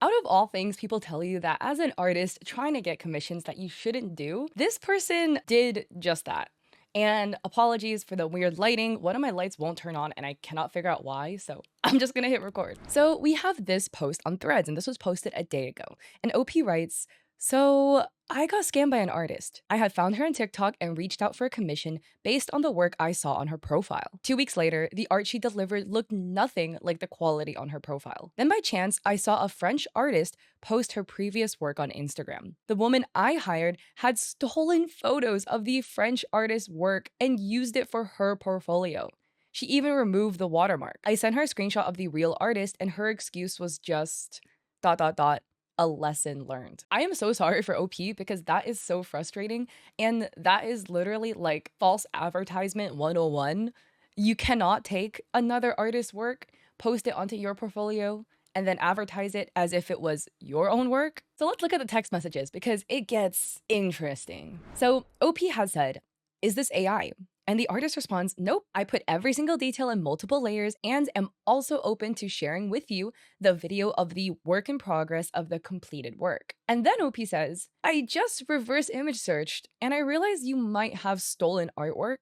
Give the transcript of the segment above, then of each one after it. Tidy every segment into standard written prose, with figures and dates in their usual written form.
Out of all things people tell you that as an artist trying to get commissions that you shouldn't do, this person did just that. And apologies for the weird lighting. One of my lights won't turn on and I cannot figure out why, so I'm just gonna hit record. So we have this post on Threads, and this was posted a day ago. And OP writes, so I got scammed by an artist. I had found her on TikTok and reached out for a commission based on the work I saw on her profile. 2 weeks later, the art she delivered looked nothing like the quality on her profile. Then by chance, I saw a French artist post her previous work on Instagram. The woman I hired had stolen photos of the French artist's work and used it for her portfolio. She even removed the watermark. I sent her a screenshot of the real artist, and her excuse was just dot dot dot a lesson learned. I am so sorry for OP because that is so frustrating. And that is literally like false advertisement 101. You cannot take another artist's work, post it onto your portfolio, and then advertise it as if it was your own work. So let's look at the text messages because it gets interesting. So OP has said, is this AI? And the artist responds, nope, I put every single detail in multiple layers and am also open to sharing with you the video of the work in progress of the completed work. And then OP says, I just reverse image searched and I realized you might have stolen artwork.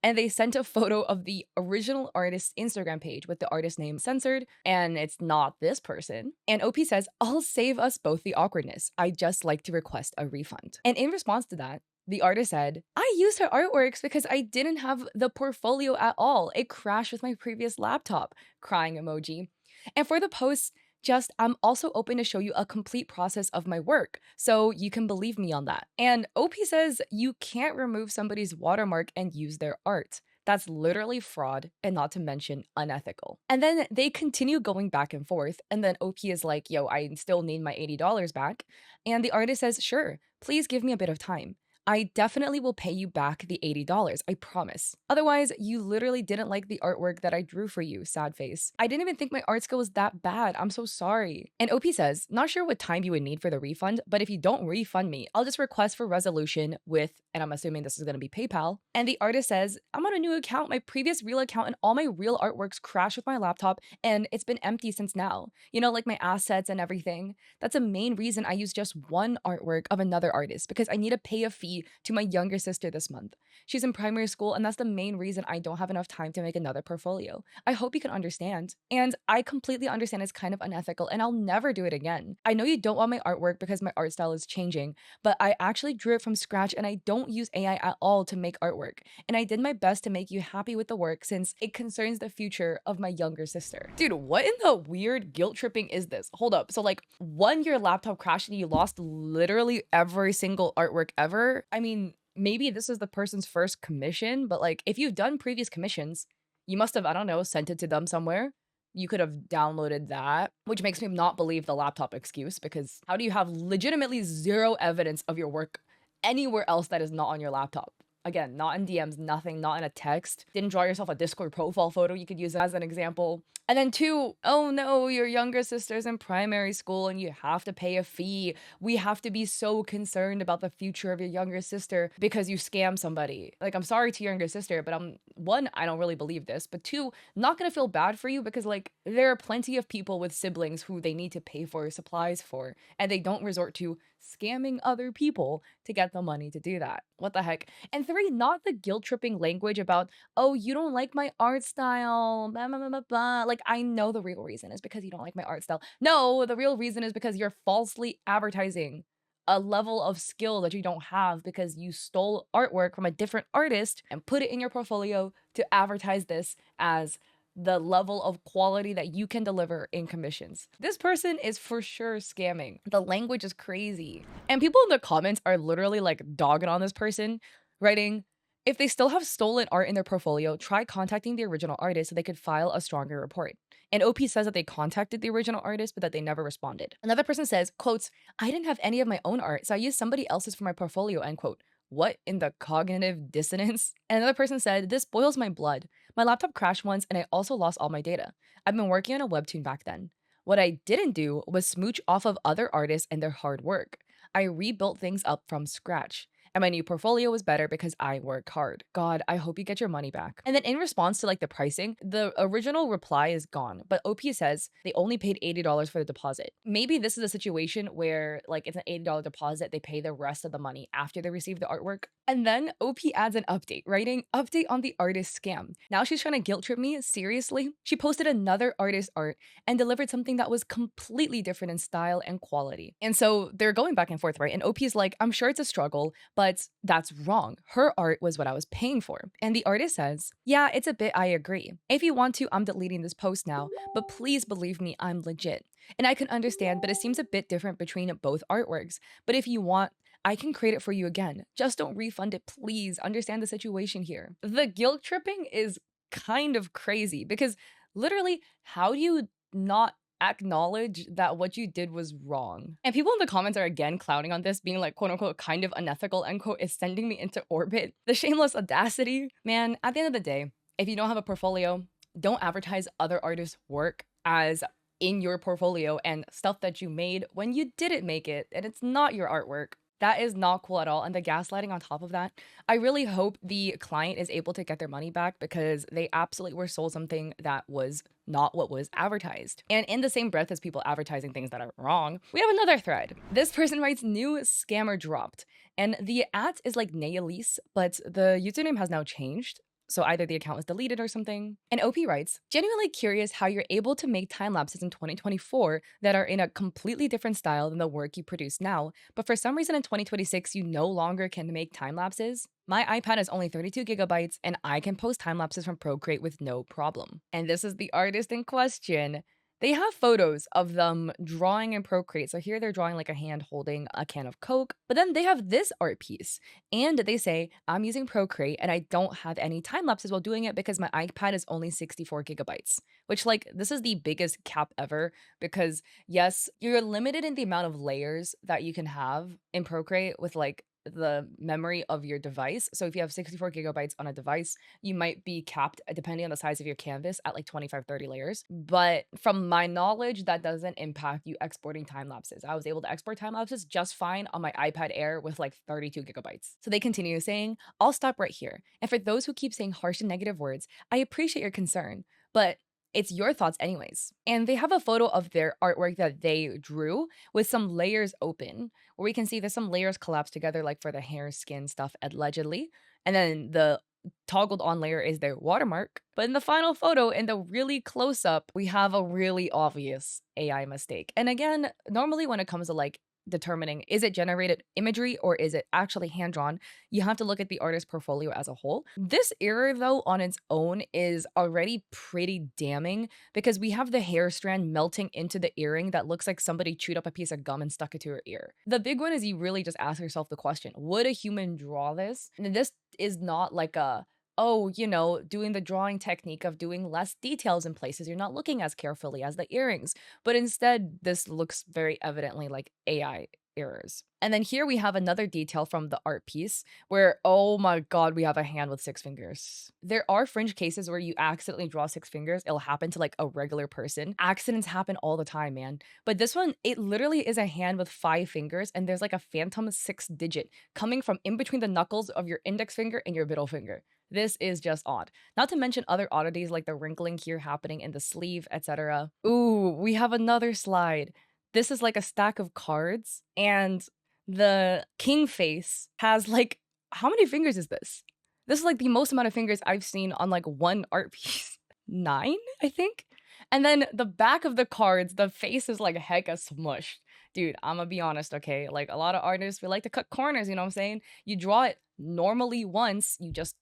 And they sent a photo of the original artist's Instagram page with the artist name censored, and it's not this person. And OP says, I'll save us both the awkwardness. I'd just like to request a refund. And in response to that, the artist said, I used her artworks because I didn't have the portfolio at all. It crashed with my previous laptop. Crying emoji. And for the post, just I'm also open to show you a complete process of my work, so you can believe me on that. And OP says you can't remove somebody's watermark and use their art. That's literally fraud and not to mention unethical. And then they continue going back and forth. And then OP is like, yo, I still need my $80 back. And the artist says, sure, please give me a bit of time. I definitely will pay you back the $80, I promise. Otherwise, you literally didn't like the artwork that I drew for you, sad face. I didn't even think my art skill was that bad. I'm so sorry. And OP says, not sure what time you would need for the refund, but if you don't refund me, I'll just request for resolution with, and I'm assuming this is gonna be PayPal. And the artist says, I'm on a new account. My previous real account and all my real artworks crashed with my laptop, and it's been empty since now. You know, like my assets and everything. That's a main reason I use just one artwork of another artist because I need to pay a fee to my younger sister this month. She's in primary school, and that's the main reason I don't have enough time to make another portfolio. I hope you can understand. And I completely understand it's kind of unethical, and I'll never do it again. I know you don't want my artwork because my art style is changing, but I actually drew it from scratch and I don't use AI at all to make artwork. And I did my best to make you happy with the work since it concerns the future of my younger sister. Dude, what in the weird guilt tripping is this? Hold up. So, like, one, your laptop crashed and you lost literally every single artwork ever. I mean, maybe this is the person's first commission, but like, if you've done previous commissions, you must have, I don't know, sent it to them somewhere. You could have downloaded that, which makes me not believe the laptop excuse because how do you have legitimately zero evidence of your work anywhere else that is not on your laptop? Again, not in DMs, nothing, not in a text. Didn't draw yourself a Discord profile photo you could use as an example. And then two, oh no, your younger sister's in primary school and you have to pay a fee. We have to be so concerned about the future of your younger sister because you scam somebody. Like, I'm sorry to your younger sister, but one, I don't really believe this, but two, not gonna feel bad for you because like there are plenty of people with siblings who they need to pay for supplies for, and they don't resort to scamming other people to get the money to do that. What the heck? And three, not the guilt tripping language about, oh, you don't like my art style, blah, blah, blah, blah, blah. Like, I know the real reason is because you don't like my art style. No, the real reason is because you're falsely advertising a level of skill that you don't have because you stole artwork from a different artist and put it in your portfolio to advertise this as the level of quality that you can deliver in commissions. This person is for sure scamming. The language is crazy. And people in the comments are literally like dogging on this person, writing, if they still have stolen art in their portfolio, try contacting the original artist so they could file a stronger report. And OP says that they contacted the original artist, but that they never responded. Another person says, quotes, I didn't have any of my own art, so I used somebody else's for my portfolio, end quote. What in the cognitive dissonance? And another person said, this boils my blood. My laptop crashed once and I also lost all my data. I've been working on a webtoon back then. What I didn't do was smooch off of other artists and their hard work. I rebuilt things up from scratch. And my new portfolio was better because I worked hard. God, I hope you get your money back. And then in response to like the pricing, the original reply is gone, but OP says they only paid $80 for the deposit. Maybe this is a situation where like it's an $80 deposit, they pay the rest of the money after they receive the artwork. And then OP adds an update, writing, update on the artist scam. Now she's trying to guilt trip me? Seriously? She posted another artist art and delivered something that was completely different in style and quality. And so they're going back and forth, right? And OP's like, I'm sure it's a struggle, but that's wrong. Her art was what I was paying for. And the artist says, yeah, it's a bit, I agree. If you want to, I'm deleting this post now, but please believe me, I'm legit. And I can understand, but it seems a bit different between both artworks. But if you want, I can create it for you again. Just don't refund it, please. Understand the situation here. The guilt tripping is kind of crazy because literally, how do you not acknowledge that what you did was wrong? And people in the comments are again clowning on this, being like, quote unquote, kind of unethical, end quote, is sending me into orbit. The shameless audacity. Man, at the end of the day, if you don't have a portfolio, don't advertise other artists' work as in your portfolio and stuff that you made when you didn't make it and it's not your artwork. That is not cool at all. And the gaslighting on top of that, I really hope the client is able to get their money back because they absolutely were sold something that was not what was advertised. And in the same breath as people advertising things that are wrong, we have another thread. This person writes, new scammer dropped. And the at is like Nayalise, but the username has now changed. So either the account was deleted or something. And OP writes, genuinely curious how you're able to make time lapses in 2024 that are in a completely different style than the work you produce now, but for some reason in 2026 you no longer can make time lapses. My iPad is only 32 gigabytes and I can post time lapses from Procreate with no problem. And this is the artist in question. They have photos of them drawing in Procreate. So here they're drawing like a hand holding a can of Coke, but then they have this art piece and they say, I'm using Procreate and I don't have any time lapses while doing it because my iPad is only 64 gigabytes, which like this is the biggest cap ever because yes, you're limited in the amount of layers that you can have in Procreate with like the memory of your device. So if you have 64 gigabytes on a device, you might be capped depending on the size of your canvas at like 25, 30 layers. But from my knowledge, that doesn't impact you exporting time lapses. I was able to export time lapses just fine on my iPad Air with like 32 gigabytes. So they continue saying, I'll stop right here. And for those who keep saying harsh and negative words, I appreciate your concern, but it's your thoughts anyways. And they have a photo of their artwork that they drew with some layers open, where we can see there's some layers collapsed together, like for the hair, skin stuff, allegedly. And then the toggled on layer is their watermark. But in the final photo, in the really close up, we have a really obvious AI mistake. And again, normally when it comes to like determining is it generated imagery or is it actually hand drawn, you have to look at the artist's portfolio as a whole. This error, though, on its own is already pretty damning because we have the hair strand melting into the earring that looks like somebody chewed up a piece of gum and stuck it to her ear. The big one is you really just ask yourself the question, would a human draw this? And this is not like a oh, doing the drawing technique of doing less details in places you're not looking as carefully as the earrings. But instead, this looks very evidently like AI errors. And then here we have another detail from the art piece where, oh my God, we have a hand with 6 fingers. There are fringe cases where you accidentally draw 6 fingers. It'll happen to like a regular person. Accidents happen all the time, man. But this one, it literally is a hand with 5 fingers and there's like a phantom 6 digit coming from in between the knuckles of your index finger and your middle finger. This is just odd. Not to mention other oddities like the wrinkling here happening in the sleeve, etc. Ooh, we have another slide. This is like a stack of cards, and the king face has like, how many fingers is this? This is like the most amount of fingers I've seen on like one art piece. 9, I think? And then the back of the cards, the face is like hecka smushed. Dude, I'm gonna be honest, okay? Like a lot of artists, we like to cut corners, you know what I'm saying? You draw it normally once, you just,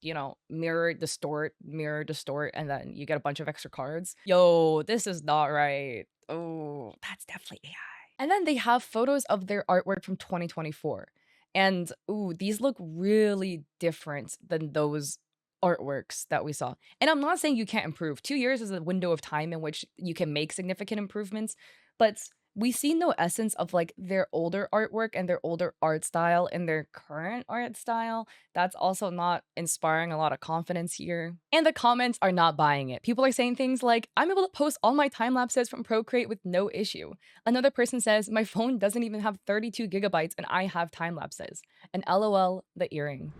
mirror, distort, and then you get a bunch of extra cards. Yo, this is not right. Oh, that's definitely AI. And then they have photos of their artwork from 2024. And ooh, these look really different than those artworks that we saw. And I'm not saying you can't improve. 2 years is a window of time in which you can make significant improvements, but we see no essence of like their older artwork and their older art style in their current art style. That's also not inspiring a lot of confidence here. And the comments are not buying it. People are saying things like, I'm able to post all my time lapses from Procreate with no issue. Another person says, my phone doesn't even have 32 gigabytes and I have time lapses. And LOL, the earring.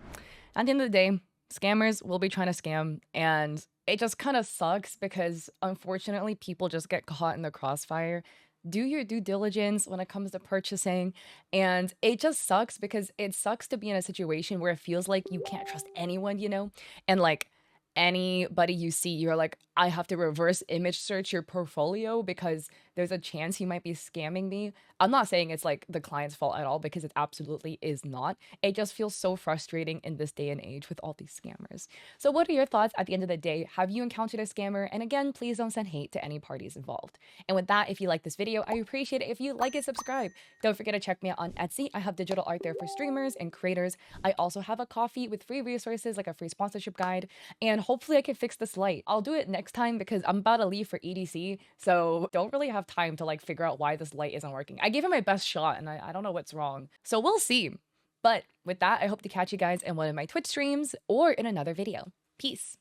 At the end of the day, scammers will be trying to scam, and it just kind of sucks because unfortunately people just get caught in the crossfire. Do your due diligence when it comes to purchasing, and it just sucks because it sucks to be in a situation where it feels like you can't trust anyone, and like anybody you see, you're like, I have to reverse image search your portfolio because there's a chance he might be scamming me. I'm not saying it's like the client's fault at all because it absolutely is not. It just feels so frustrating in this day and age with all these scammers. So, what are your thoughts at the end of the day? Have you encountered a scammer? And again, please don't send hate to any parties involved. And with that, if you like this video, I appreciate it if you like and subscribe. Don't forget to check me out on Etsy. I have digital art there for streamers and creators. I also have a coffee with free resources like a free sponsorship guide. And hopefully, I can fix this light. I'll do it next time because I'm about to leave for EDC. So, don't really have time to like figure out why this light isn't working. I gave it my best shot and I don't know what's wrong. So, we'll see. But with that, I hope to catch you guys in one of my Twitch streams or in another video. Peace.